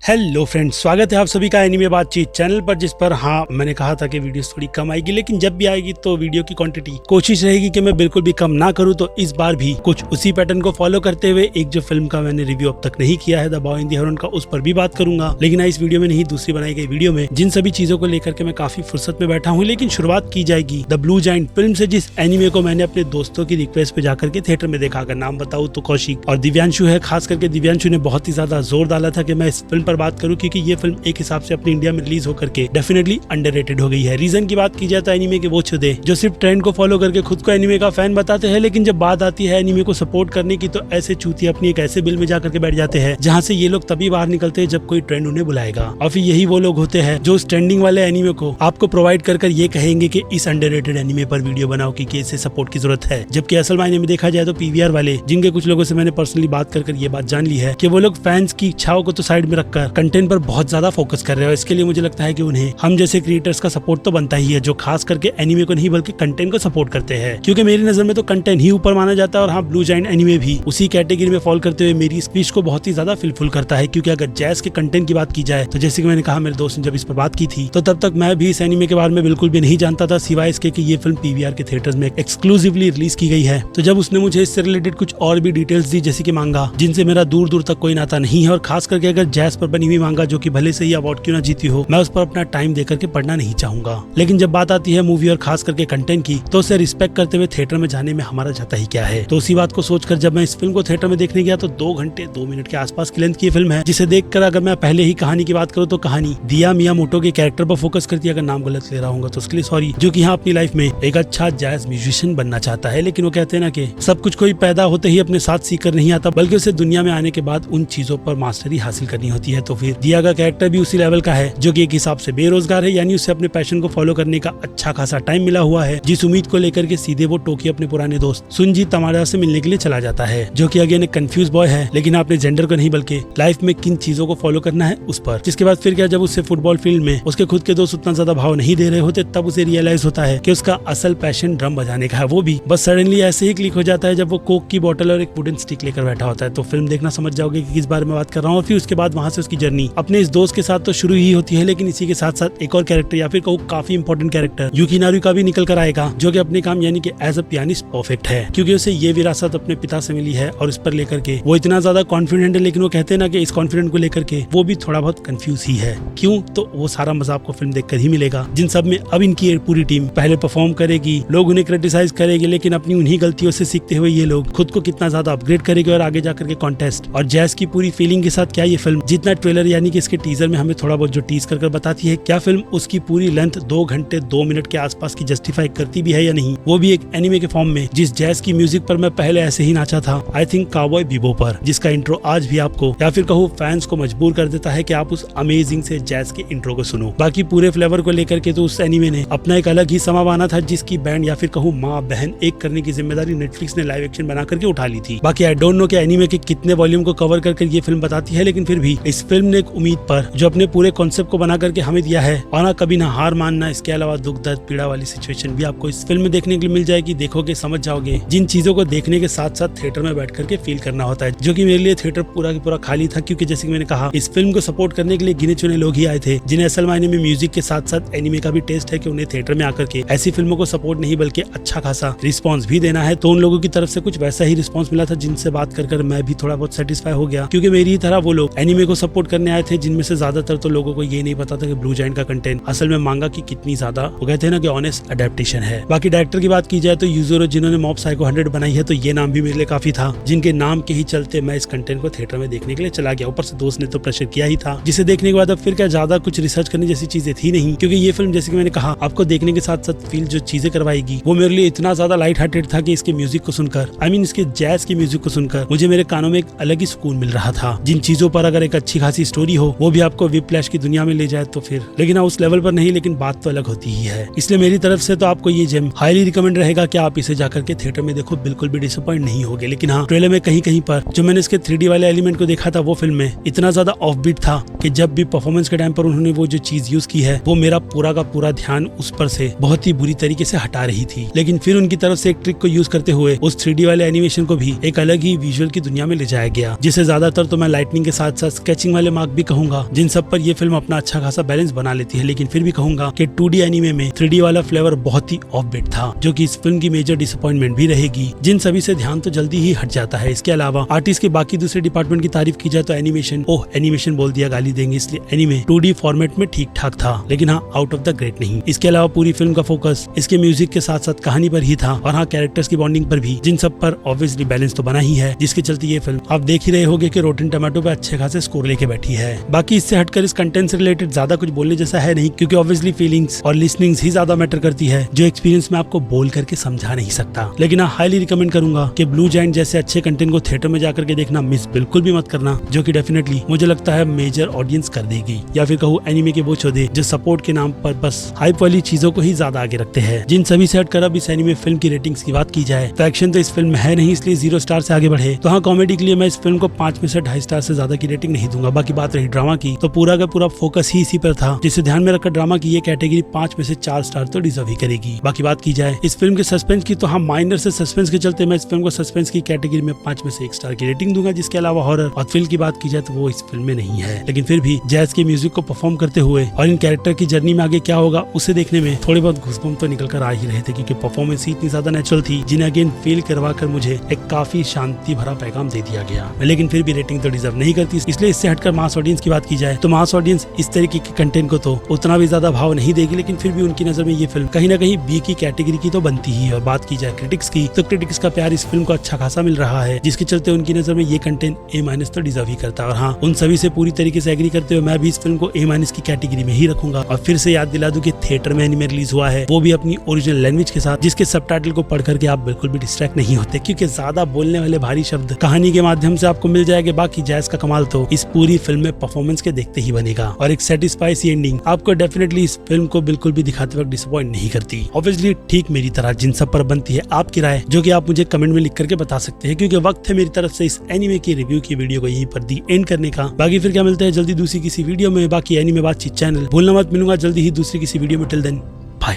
Hello friends, स्वागत है आप सभी का एनीमे बातचीत चैनल पर, जिस पर मैंने कहा था कि वीडियोस थोड़ी कम आएगी, लेकिन जब भी आएगी तो वीडियो की क्वांटिटी कोशिश रहेगी कि मैं बिल्कुल भी कम ना करूं। तो इस बार भी कुछ उसी पैटर्न को फॉलो करते हुए एक जो फिल्म का मैंने रिव्यू अब तक नहीं किया है, the boy in the Heron का, उस पर भी बात करूंगा। लेकिन इस वीडियो में नहीं, दूसरी बनाई गई वीडियो में जिन सभी चीजों को लेकर के मैं काफी फुर्सत में बैठा हूँ। लेकिन शुरुआत की जाएगी द ब्लू जायंट फिल्म से, जिस एनीमे को मैंने अपने दोस्तों की रिक्वेस्ट पे जाकर के थिएटर में देखा। अगर नाम बताऊं तो कौशिक और दिव्यांशु है। खास करके दिव्यांशु ने बहुत ही ज्यादा जोर डाला था कि मैं इस फिल्म पर बात करूं, क्योंकि ये फिल्म एक हिसाब से अपनी इंडिया में रिलीज होकर के डेफिनेटली अंडररेटेड हो गई है। रीजन की बात की जाए तो एनीमे के वो चुदे जो सिर्फ ट्रेंड को फॉलो करके खुद को एनीमे का फैन बताते हैं, लेकिन जब बात आती है एनीमे को सपोर्ट करने की तो ऐसे चूतिया अपनी एक ऐसे बिल में जाकर के बैठ जाते हैं जहां से ये लोग तभी बाहर निकलते हैं जब कोई ट्रेंड उन्हें बुलाएगा। और फिर यही वो लोग होते हैं जो उस ट्रेंडिंग वाले एनीमे को आपको प्रोवाइड कर ये कहेंगे कि इस अंडररेटेड एनीमे पर वीडियो बनाओ क्योंकि इसे सपोर्ट की जरूरत है। जबकि असल मायने में देखा जाए तो पीवीआर वाले, जिनके कुछ लोगों से मैंने पर्सनली बात कर ये बात जान ली है कि वो लोग फैंस की इच्छाओं को तो साइड में रखकर कंटेंट पर बहुत ज्यादा फोकस कर रहे हैं। इसके लिए मुझे लगता है कि उन्हें हम जैसे क्रिएटर्स का सपोर्ट तो बनता ही है, जो खास करके एनीमे को नहीं बल्कि कंटेंट को सपोर्ट करते हैं। क्योंकि मेरी नजर में तो कंटेंट ही ऊपर माना जाता है। और हाँ, ब्लू जायंट एनीमे भी उसी कैटेगरी में फॉल करते हुए मेरी स्पीच को बहुत ही ज्यादा फिलफुल करता है। क्योंकि अगर जैज के कंटेंट की बात की जाए तो जैसे कि मैंने कहा, मेरे दोस्त ने जब इस पर बात की थी तो तब तक मैं भी इस एनीमे के बारे में बिल्कुल भी नहीं जानता था, सिवाय इसके कि ये फिल्म पीवीआर के थिएटर्स में एक्सक्लूसिवली रिलीज की गई है। तो जब उसने मुझे इससे रिलेटेड कुछ और भी डिटेल्स दी, जैसे कि मांगा जिनसे मेरा दूर दूर तक कोई नाता नहीं है, और खास करके अगर जैज पर बनी हुई मांगा जो कि भले से ही अवार्ड क्यों ना जीती हो, मैं उस पर अपना टाइम देकर के पढ़ना नहीं चाहूंगा। लेकिन जब बात आती है मूवी और खास करके कंटेंट की, तो उसे रिस्पेक्ट करते हुए थिएटर में जाने में हमारा जाता ही क्या है। तो उसी बात को सोचकर जब मैं इस फिल्म को थिएटर में देखने गया तो 2 घंटे 2 मिनट के आसपास की लेंथ की फिल्म है, जिसे देखकर अगर मैं पहले ही कहानी की बात करूं तो कहानी दिया मियामोटो के कैरेक्टर पर फोकस करती है। अगर नाम गलत ले रहा हूँ तो उसके लिए सॉरी, जो कि यहाँ अपनी लाइफ में एक अच्छा जैज म्यूजिशियन बनना चाहता है। लेकिन वो कहते हैं ना कि सब कुछ कोई पैदा होते ही अपने साथ सीख कर नहीं आता, बल्कि उसे दुनिया में आने के बाद उन चीजों पर मास्टरी हासिल करनी होती है। तो फिर दिया का कैरेक्टर भी उसी लेवल का है, जो कि एक हिसाब से बेरोजगार है, यानी उसे अपने पैशन को फॉलो करने का अच्छा खासा टाइम मिला हुआ है, जिस उम्मीद को लेकर के सीधे वो टोक्यो अपने पुराने दोस्त सुनजी तमाड़ा से मिलने के लिए चला जाता है, जो कि अगेन एक कंफ्यूज बॉय है, लेकिन आपने जेंडर को नहीं बल्कि लाइफ में किन चीजों को फॉलो करना है उस पर। जिसके बाद फिर क्या, जब उससे फुटबॉल फील्ड में उसके खुद के दोस्त उतना ज्यादा भाव नहीं दे रहे होते, तब उसे रियलाइज होता है कि उसका असल पैशन ड्रम बजाने का है। वो भी बस सडनली ऐसे ही क्लिक हो जाता है जब वो कोक की बोतल और एक वुडन स्टिक लेकर बैठा होता है। तो फिल्म देखना समझ जाओगे कि किस बारे में बात कर रहा हूँ। फिर उसके बाद वहाँ से उसकी जर्नी अपने इस दोस्त के साथ तो शुरू ही होती है, लेकिन इसी के साथ साथ एक और कैरेक्टर या फिर कहूँ काफी इंपॉर्टेंट कैरेक्टर युकिनारू का भी निकल कर आएगा, जो कि अपने काम यानी कि एज अ पियानिस्ट परफेक्ट है, क्योंकि उसे ये विरासत अपने पिता से मिली है और इस पर लेकर के वो इतना ज्यादा कॉन्फिडेंट है। लेकिन वो कहते हैं ना कि इस कॉन्फिडेंट को लेकर के वो भी थोड़ा बहुत कंफ्यूज ही है। क्यों? तो वो सारा मजा आपको फिल्म देखकर ही मिलेगा, जिन सब में अब इनकी पूरी टीम पहले परफॉर्म करेगी, लोग उन्हें क्रिटिसाइज करेंगे, लेकिन अपनी उन्हीं गलतियों से सीखते हुए ये लोग खुद को कितना ज्यादा अपग्रेड करेंगे और आगे जाकर के कॉन्टेस्ट और जैज की पूरी फीलिंग के साथ क्या ये फिल्म जितना ट्रेलर यानी कि इसके टीजर में हमें थोड़ा बहुत जो टीज कर बताती है, क्या फिल्म उसकी पूरी लेंथ 2 घंटे 2 मिनट के आसपास की जस्टिफाई करती भी है या नहीं, वो भी एक एनीमे के फॉर्म में, जिस जैज की म्यूजिक पर मैं पहले ऐसे ही नाचा था, आई थिंक काउबॉय बिबो पर, जिसका इंट्रो आज भी आपको या फिर कहूँ फैंस को मजबूर कर देता है कि आप उस अमेजिंग से जैज के इंट्रो को सुनो। बाकी पूरे फ्लेवर को लेकर के तो उस एनीमे ने अपना एक अलग ही समा माना था, जिसकी बैंड या फिर कहूँ माँ बहन एक करने की जिम्मेदारी नेटफ्लिक्स ने लाइव एक्शन बना करके उठा ली थी। बाकी आई डोंट नो कि एनीमे के कितने वॉल्यूम को कवर करके ये फिल्म बताती है, लेकिन फिर भी इस फिल्म ने एक उम्मीद पर जो अपने पूरे कॉन्सेप्ट को बना करके हमें दिया है, और ना कभी ना हार मानना, इसके अलावा दुख दर्द पीड़ा वाली सिचुएशन भी आपको इस फिल्म में देखने के लिए मिल जाएगी। देखोगे समझ जाओगे, जिन चीजों को देखने के साथ साथ थिएटर में बैठ करके फील करना होता है, जो कि मेरे लिए थिएटर पूरा की पूरा खाली था। क्योंकि जैसे कि मैंने कहा, इस फिल्म को सपोर्ट करने के लिए गिने चुने लोग ही आए थे, जिन्हें असल मायने में म्यूजिक के साथ साथ एनीमे का भी टेस्ट है कि उन्हें थिएटर में आकर के ऐसी फिल्मों को सपोर्ट नहीं बल्कि अच्छा खासा रिस्पॉन्स भी देना है। तो उन लोगों की तरफ से कुछ वैसा ही रिस्पॉन्स मिला था, जिनसे बात कर मैं भी थोड़ा बहुत सेटिस्फाई हो गया। क्योंकि मेरी ही तरह वो लोग एनीमे को सपोर्ट करने आए थे, जिनमें से ज्यादातर तो लोगों को ये नहीं पता था कि ब्लू जायंट का कंटेंट असल में मांगा की कितनी ज्यादा, वो कहते हैं ना कि ऑनेस्ट अडेप्टेशन है। बाकी डायरेक्टर की बात की जाए तो यूजुरो, जिन्होंने मॉब साइको 100 बनाई है, तो ये नाम भी मेरे लिए काफी था, जिनके नाम के ही चलते मैं इस कंटेंट को थिएटर में देखने के लिए चला गया। ऊपर से दोस्त ने तो प्रेशर किया ही था, जिसे देखने के बाद अब फिर क्या ज्यादा कुछ रिसर्च करने जैसी चीजें थी नहीं। क्योंकि ये फिल्म जैसे कि मैंने कहा, आपको देखने के साथ साथ फील जो चीजें करवाएगी, वो मेरे लिए इतना ज्यादा लाइट हार्टेड था कि इसके म्यूजिक को सुनकर, आई मीन इसके जैज की म्यूजिक को सुनकर मुझे मेरे कानों में एक अलग ही सुकून मिल रहा था। जिन चीजों पर अगर एक अच्छी खासी स्टोरी हो, वो भी आपको विप्लैश की दुनिया में ले जाए तो फिर, लेकिन उस लेवल पर नहीं, लेकिन बात तो अलग होती ही है। इसलिए मेरी तरफ से तो आपको ये जेम हाईली रिकमेंड रहेगा कि आप इसे जाकर के थिएटर में देखो, बिल्कुल भी डिसअपॉइंट नहीं होगे। लेकिन हाँ, ट्रेलर में कहीं कहीं पर जो मैंने इसके 3D वाले एलिमेंट को देखा था, वो फिल्म में इतना ज्यादा ऑफ बीट था कि जब भी परफॉर्मेंस के टाइम पर उन्होंने वो जो चीज यूज की है, वो मेरा पूरा का पूरा ध्यान उस पर से बहुत ही बुरी तरीके से हटा रही थी। लेकिन फिर उनकी तरफ से एक ट्रिक को यूज करते हुए उस 3D वाले एनिमेशन को भी एक अलग ही विजुअल की दुनिया में ले जाया गया, जिसे ज्यादातर तो मैं लाइटनिंग के साथ साथ स्केचिंग वाले मार्क भी कहूंगा, जिन सब पर ये फिल्म अपना अच्छा खासा बैलेंस बना लेती है। लेकिन फिर भी कहूंगा कि 2D एनीमे में 3D वाला फ्लेवर बहुत ही ऑफ बीट था, जो कि इस फिल्म की मेजर डिसअपॉइंटमेंट भी रहेगी, जिन सभी से ध्यान तो जल्दी ही हट जाता है। इसके अलावा आर्टिस्ट के बाकी दूसरे डिपार्टमेंट की तारीफ की जाए तो एनिमेशन बोल दिया, गाली देंगे, इसलिए एनीमे 2D फॉर्मेट में ठीक ठाक था, लेकिन हाँ आउट ऑफ द ग्रेट नहीं। इसके अलावा पूरी फिल्म का फोकस इसके म्यूजिक के साथ साथ कहानी पर ही था, और हाँ कैरेक्टर्स की बॉन्डिंग पर भी, जिन सब पर ऑब्वियसली बैलेंस तो बना ही है, जिसके चलते ये फिल्म आप देख ही रहे होगे कि रोटेन टोमेटो पे अच्छे खासे स्कोर लेके बैठी है। बाकी इससे हटकर इस कंटेंट से रिलेटेड ज्यादा कुछ बोलने जैसा है नहीं, क्योंकि ऑब्वियसली फीलिंग्स और लिसनिंग्स ही ज्यादा मैटर करती है, जो एक्सपीरियंस में आपको बोल करके समझा नहीं सकता। लेकिन हाँ हाईली रिकमेंड करूंगा कि ब्लू जायंट जैसे अच्छे कंटेंट को थिएटर में जाकर के देखना मिस बिल्कुल भी मत करना, जो कि डेफिनेटली मुझे लगता है मेजर ऑडियंस कर देगी, या फिर कहूँ एनीमे के वो चौधे जो सपोर्ट के नाम पर बस हाइप वाली चीजों को ही ज्यादा आगे रखते हैं। जिन सभी से हटकर अब इस एनीमे फिल्म की रेटिंग्स की बात की जाए तो एक्शन तो इस फिल्म में है नहीं, इसलिए 0 स्टार से आगे बढ़े। तो हाँ कॉमेडी के लिए मैं इस फिल्म को 5 में से 2.5 स्टार से ज्यादा की रेटिंग नहीं दूंगा। बाकी बात रही ड्रामा की, तो पूरा का पूरा फोकस ही इसी पर था, जिसे ध्यान में रखकर ड्रामा की ये कैटेगरी 5 में से 4 स्टार तो डिजर्व ही करेगी। बाकी बात की जाए इस फिल्म के सस्पेंस की, तो हाँ माइनर से सस्पेंस के चलते मैं इस फिल्म को सस्पेंस की कैटेगरी में 5 में से 1 स्टार की रेटिंग दूंगा। जिसके अलावा हॉरर और थ्रिल की बात की जाए तो वो इस फिल्म में नहीं है, लेकिन फिर भी जैज के म्यूजिक को परफॉर्म करते हुए और इन कैरेक्टर की जर्नी में आगे क्या होगा उसे देखने में थोड़े बहुत घुसपम तो निकल कर आ ही रहे थे, क्योंकि परफॉर्मेंस ही इतनी ज्यादा नेचुरल थी, जिन्हें अगेन फील करवा कर मुझे एक काफी शांति भरा पैगाम दे दिया गया। लेकिन फिर भी रेटिंग तो डिजर्व नहीं करती, इसलिए इससे हटकर मास ऑडियंस की बात की जाए तो मास ऑडियंस इस तरीके के कंटेंट को तो उतना भी ज्यादा भाव नहीं देगी, लेकिन फिर भी उनकी नजर में ये फिल्म कहीं ना कहीं बी की कैटेगरी की तो बनती ही है। और बात की जाए क्रिटिक्स की, तो क्रिटिक्स का प्यार इस फिल्म को अच्छा खासा मिल रहा है, जिसके चलते उनकी नजर में ये कंटेंट A- तो डिजर्व ही करता है। और हाँ उन सभी से पूरी तरीके से एग्री करते हुए मैं भी इस फिल्म को A- की कैटेगरी में ही रखूंगा। और फिर से याद दिला दूं कि थिएटर में एनीमे रिलीज हुआ है, वो भी अपनी ओरिजिनल लैंग्वेज के साथ, जिसके सबटाइटल को पढ़ करके आप बिल्कुल भी डिस्ट्रैक्ट नहीं होते, क्योंकि ज्यादा बोलने वाले भारी शब्द कहानी के माध्यम से आपको मिल जाएंगे। बाकी जैज का कमाल तो इस पूरी फिल्म में परफॉर्मेंस के देखते ही बनेगा, और एक सेटिस्फाई सी एंडिंग आपको डेफिनेटली इस फिल्म को बिल्कुल भी दिखाते वक्त डिसअपॉइंट नहीं करती। ऑब्वियसली ठीक मेरी तरह जिन सब पर बनती है आपकी राय, जो कि आप मुझे कमेंट में लिख करके बता सकते हैं, क्योंकि वक्त है मेरी तरफ से इस एनीमे की रिव्यू की वीडियो को यहीं पर दी एंड करने का। बाकी फिर क्या मिलते हैं जल्दी दूसरी किसी वीडियो में। बाकी एनीमे बातचीत चैनल भूलना मत, मिलूंगा जल्दी ही दूसरी किसी वीडियो में। Till then bye.